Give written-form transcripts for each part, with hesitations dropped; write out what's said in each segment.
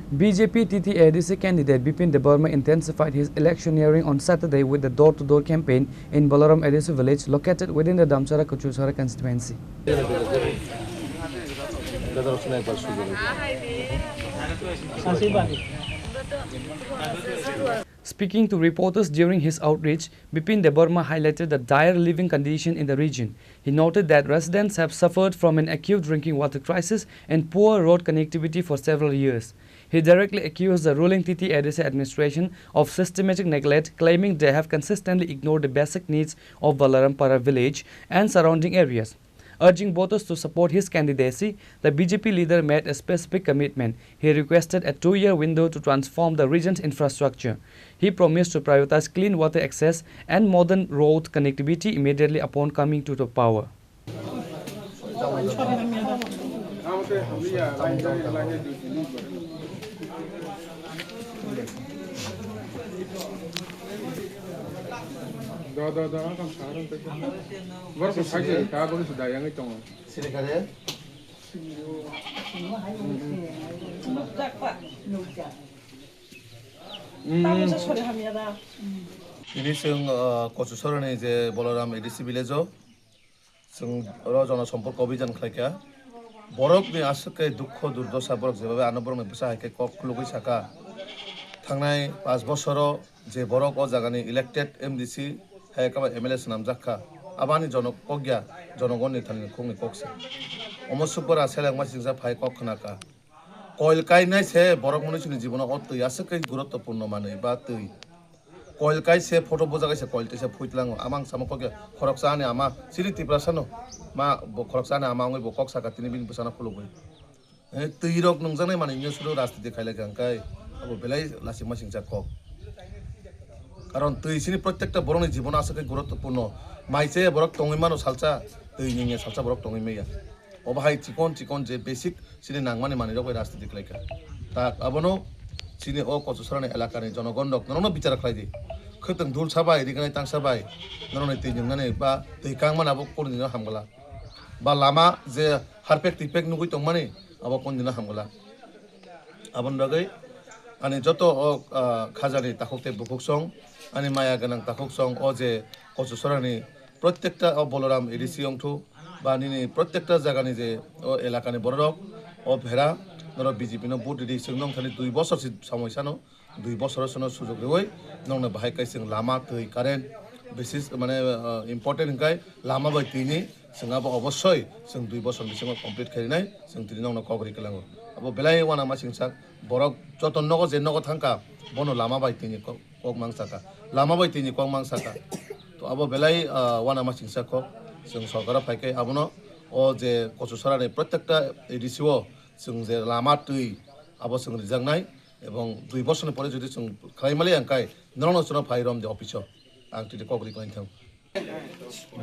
BJP TT-ADC candidate Bipin Debarma intensified his electioneering on Saturday with the door-to-door campaign in Balaram ADC village located within the Damchara Kuchusara constituency. Speaking to reporters during his outreach, Bipin Debarma highlighted the dire living condition in the region. He noted that residents have suffered from an acute drinking water crisis and poor road connectivity for several years. He directly accused the ruling TT-ADC administration of systematic neglect, claiming they have consistently ignored the basic needs of Balarampara village and surrounding areas. Urging voters to support his candidacy, the BJP leader made a specific commitment. He requested a 2-year window to transform the region's infrastructure. He promised to prioritize clean water access and modern road connectivity immediately upon coming to the power. ini sing kochusorani je Balaram ADC village sing rojana সম্পর্ক অভিযান খাইকা borok ni asake dukho durdosha borok jebabe anaborok ni bisa haike kok lugui saka thangnai 5 boshoro je borok o jagani elected MDC haika ba MLA namjakha abani jonok kogya jonogoni thani khongni kokse omosupora selangma singsa phai kok khnaka koil kainai se borok manushni jibono otui asake guruttopurno manui ba tui koil kai se photo bojagai se koil se phuitlang amang samokogya khoroksani ama siri tiprasano ma khoroksani ama ngoi bo kok saka tini bin busana khulugoi tui rok nungjanai mani nyosuro rastiti khaile gangkai abo belai lasima singsa kok karon tui sini প্রত্যেকটা borokni jibono asake guruttopurno maise borok tongoi mano salcha tui ninge salcha borok tongoi meya obahai chikon je basic sini nangmani mani rok rastiti khaika ta abono sini o kochusorani elakani jonogondok nono bicara khlaidi khotong dul sabai riganai tang sabai nono tui ningnani ba tui kangmana abo konina hamgala ba lama je harpek tipek nugui tongmani abo konina hamgala abon bagai ani joto o khajani takhokte bukuksong ani maya ganang takhokson o je kochusorani প্রত্যেকটা o Balaram ADC ongthu ba nini প্রত্যেকটা জায়গানি je o elakani borok o bhera noro BJP no vote di singnong thani 2 বছর samoisano 2 বছরের sono sujog rewoi nongna bahai kai sing lama tui current basis মানে important kai lama bai tini singaba obossoi sing 2 বছর bisingo complete kharinai sing tini nongna kogri kelango abo belai wana ma singsak borok joton nogo je nogo thangka bono lama bai tini kok mangsaka lama bai tini kok mangsaka to abo belai wana ma singsak kok sing sorkara phaikai abono o je kochusorani প্রত্যেকটা ADC o sing je lama tui abo sing rijangnai ebong 2 বছর pore jodi sing khlaimali angkai nono sono phairom je office ang titi kogri klain thang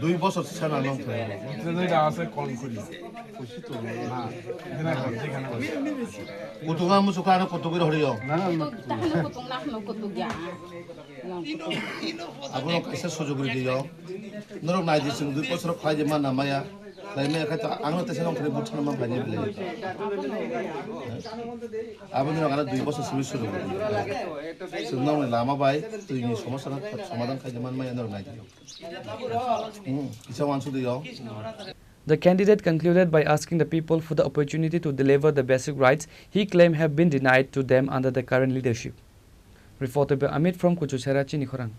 2 বছর ছানা নং থাকে এটা আছে কোন করি খুশি তো না এখানে যেখানে kutunga musuka na kutugir horiyo না না তাহলে কত লাখ লোক কত গিয়া abono kaisa sujugri diyo norok nai di sing 2 বছর khlai je man namaya laime ka ta angno te senong khre butchana ma bhani bile abono kana 2 বছর simi sujugri sunong lama bai tui ni সমস্যা সমাধান khai je man maya norok nai diyo kisa wansu diyo. The candidate concluded by asking the people for the opportunity to deliver the basic rights he claimed have been denied to them under the current leadership. Reported by Amit from Kuchusera, Chinikhorang.